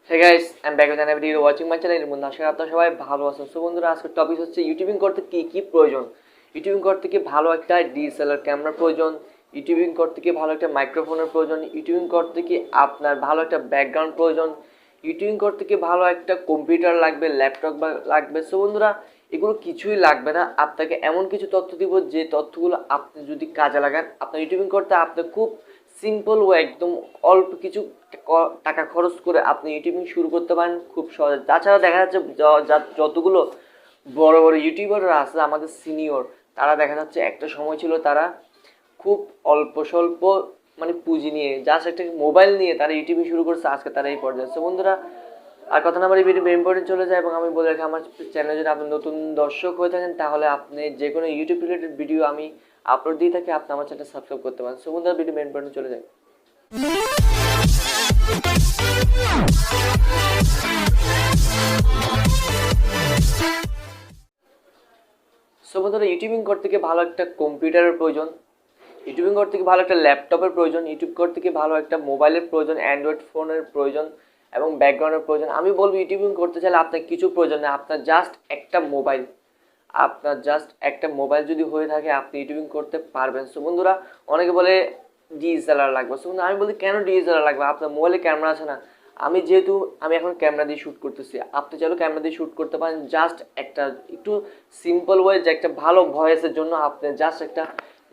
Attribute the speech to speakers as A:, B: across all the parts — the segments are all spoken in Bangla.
A: Hey guys, I'm back with another video watching my channel Munna। আশা করি আপনারা সবাই ভালো আছেন। সো বন্ধুরা, আজকের টপিক হচ্ছে ইউটিউবিং করতে কি কি প্রয়োজন। ইউটিউবিং করতে কি ভালো একটা ডিএসএলআর ক্যামেরার প্রয়োজন, ইউটিউবিং করতে কি ভালো একটা মাইক্রোফোনের প্রয়োজন, ইউটিউবিং করতে কি আপনার ভালো একটা ব্যাকগ্রাউন্ড প্রয়োজন, ইউটিউবিং করতে কি ভালো একটা কম্পিউটার লাগবে, ল্যাপটপ লাগবে। সো বন্ধুরা, এগুলো কিছুই লাগবে না। আপনাকে এমন কিছু তথ্য দিব যে তথ্যগুলো আপনি যদি কাজে লাগান, আপনার ইউটিউবিং করতে আপনি খুব সিম্পল ও একদম অল্প কিছু টাকা খরচ করে আপনি ইউটিউবিং শুরু করতে পারেন খুব সহজে। তাছাড়া দেখা যাচ্ছে যতগুলো বড় বড় ইউটিউবাররা আছে আমাদের সিনিয়র, তারা দেখা যাচ্ছে একটা সময় ছিল তারা খুব অল্প স্বল্প মানে পুঁজি নিয়ে জাস্ট একটা মোবাইল নিয়ে তারা ইউটিউবিং শুরু করছে, আজকে তারা এই পর্যায়ে। সো বন্ধুরা, আর কথা না বলে ভিডিও ইম্পর্টেন্ট চলে যায় এবং আমি বলে রাখি আমার চ্যানেলে যদি আপনি নতুন দর্শক হয়ে থাকেন তাহলে আপনি যে কোনো ইউটিউব রিলেটেড ভিডিও আমি আপলোড দিয়ে থাকি, আপনি আমার চ্যানেলটা সাবস্ক্রাইব করতে পারেন। সো বন্ধুরা, ভিডিও ইম্পর্টেন্ট চলে যায়। সো বন্ধুরা, ইউটিউবিং করতে গিয়ে ভালো একটা কম্পিউটারের প্রয়োজন, ইউটিউবিং করতে গিয়ে ভালো একটা ল্যাপটপের প্রয়োজন, ইউটিউব করতে গিয়ে ভালো একটা মোবাইলের প্রয়োজন, অ্যান্ড্রয়েড ফোনের প্রয়োজন এবং ব্যাকগ্রাউন্ডের প্রয়োজন। আমি বলবো ইউটিউবিং করতে চাইলে আপনার কিছু প্রয়োজন নেই, আপনার জাস্ট একটা মোবাইল, আপনার জাস্ট একটা মোবাইল যদি হয়ে থাকে আপনি ইউটিউবিং করতে পারবেন। সো বন্ধুরা, অনেকে বলে ডিএসএলআর লাগবে। সো আমি বলি কেন ডিএসএলআর লাগবে, আপনার মোবাইলে ক্যামেরা আছে না। আমি এখন ক্যামেরা দিয়ে শ্যুট করতেছি, আপনি চাইলে ক্যামেরা দিয়ে শ্যুট করতে পারেন। জাস্ট একটা একটু সিম্পল ওয়ে যে একটা ভালো ভয়েসের জন্য আপনি জাস্ট একটা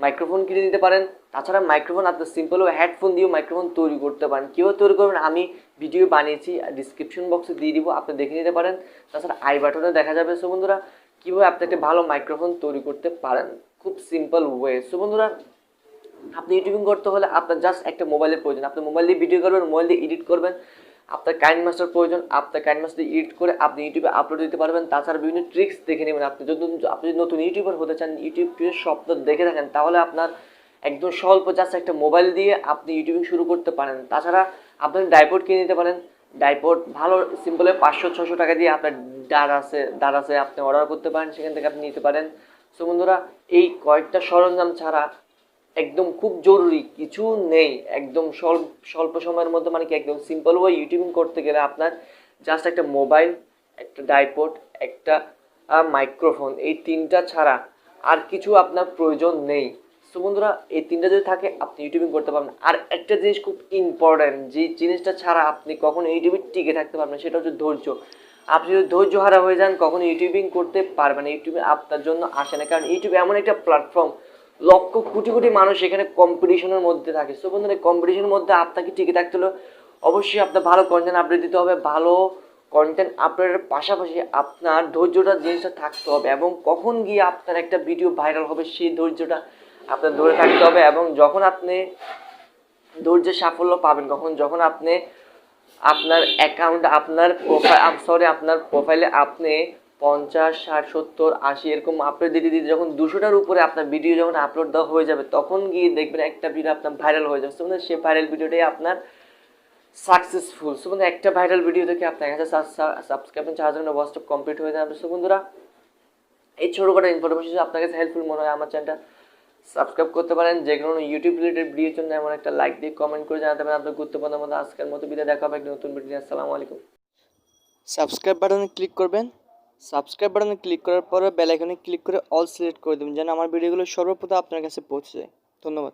A: মাইক্রোফোন কিনে দিতে পারেন। তাছাড়া মাইক্রোফোন আপনি সিম্পল ওয়ে হেডফোন দিয়েও মাইক্রোফোন তৈরি করতে পারেন। কীভাবে তৈরি করবেন আমি ভিডিও বানিয়েছি, ডিসক্রিপশন বক্সে দিয়ে দিব, আপনি দেখে নিতে পারেন। তাছাড়া আই বাটনে দেখা যাবে। সো বন্ধুরা, কীভাবে আপনি একটা ভালো মাইক্রোফোন তৈরি করতে পারেন খুব সিম্পল ওয়ে। সো বন্ধুরা, আপনি ইউটিউবিং করতে হলে আপনার জাস্ট একটা মোবাইলের প্রয়োজন। আপনি মোবাইল দিয়ে ভিডিও করবেন, মোবাইল দিয়ে এডিট করবেন, আপনার কাইন মাস্টার প্রয়োজন, আপনার কাইন মাস্টার এডিট করে আপনি ইউটিউবে আপলোড দিতে পারবেন। তাছাড়া বিভিন্ন ট্রিক্স দেখে নেবেন। আপনি যদি নতুন ইউটিউবার হতে চান, ইউটিউবের স্বপ্ন দেখে থাকেন, তাহলে আপনার একদম স্বল্প জাস্ট একটা মোবাইল দিয়ে আপনি ইউটিউবিং শুরু করতে পারেন। তাছাড়া আপনি ডাইপড কিনে নিতে পারেন। ডাইপড ভালো সিম্পলে 500-600 টাকা দিয়ে আপনার দাঁড় আছে আপনি অর্ডার করতে পারেন, সেখান থেকে আপনি নিতে পারেন। সো বন্ধুরা, এই কয়েকটা সরঞ্জাম ছাড়া একদম খুব জরুরি কিছু নেই। একদম স্বল্প সময়ের মধ্যে মানে কি একদম সিম্পল ওয়ে ইউটিউবিং করতে গেলে আপনার জাস্ট একটা মোবাইল, একটা ডাইপড, একটা মাইক্রোফোন, এই তিনটা ছাড়া আর কিছু আপনার প্রয়োজন নেই। সো বন্ধুরা, এই তিনটা যদি থাকে আপনি ইউটিউবিং করতে পারবেন। আর একটা জিনিস খুব ইম্পর্ট্যান্ট, যে জিনিসটা ছাড়া আপনি কখনো ইউটিউবে টিকে থাকতে পারবেন, সেটা হচ্ছে ধৈর্য। আপনি যদি ধৈর্য হারা হয়ে যান কখনো ইউটিউবিং করতে পারবেন না। ইউটিউবে আপনার জন্য আসে না, কারণ ইউটিউব এমন একটা প্ল্যাটফর্ম, লক্ষ কোটি কোটি মানুষ এখানে কম্পিটিশনের মধ্যে থাকে। সো বন্ধুরা, কম্পিটিশনের মধ্যে আপনাকে টিকে থাকতে হলে অবশ্যই আপনার ভালো কন্টেন্ট আপলোড দিতে হবে। ভালো কন্টেন্ট আপলোডের পাশাপাশি আপনার ধৈর্যটা জিনিসটা থাকতে হবে এবং কখন গিয়ে আপনার একটা ভিডিও ভাইরাল হবে সেই ধৈর্যটা আপনার ধরে থাকতে হবে। এবং যখন আপনি ধৈর্যের সাফল্য পাবেন যখন আপনি আপনার অ্যাকাউন্ট, আপনার প্রোফাইলে আপনি 50, 60, 70, 80 এরকম আপলোড দিতে যখন 200টার উপরে আপনার ভিডিও যখন আপলোড দেওয়া হয়ে যাবে, তখন গিয়ে দেখবেন একটা ভিডিও আপনার ভাইরাল হয়ে যাচ্ছে। মানে সে ভাইরাল ভিডিওটাই আপনার সাকসেসফুল। সো বন্ধুরা, একটা ভাইরাল ভিডিও থেকে আপনার 1000 সাবস্ক্রাইব 4 জনের হোয়াটসঅ্যাপ কমপ্লিট হয়ে যাবে। সো বন্ধুরা, এই ছোটোখাটো ইনফরমেশন যদি আপনার কাছে হেল্পফুল মনে হয়, আমার চ্যানেলটা সাবস্ক্রাইব করতে পারেন। যে কোনো ইউটিউব রিলেটেড ভিডিওর জন্য এমন একটা লাইক দিয়ে কমেন্ট করে জানাতে পারেন আপনার গুরুত্বপূর্ণ মতো। আজকের মতো বিদায়, দেখা হবে একটা নতুন ভিডিও। আসসালামু আলাইকুম। সাবস্ক্রাইব বাটনে ক্লিক করবেন, সাবস্ক্রাইব বাটনে ক্লিক করার পরে বেল আইকনে ক্লিক করে অল সিলেক্ট করে দেবেন, যেন আমার ভিডিওগুলো সর্বপ্রথম আপনার কাছে পৌঁছে যায়। ধন্যবাদ।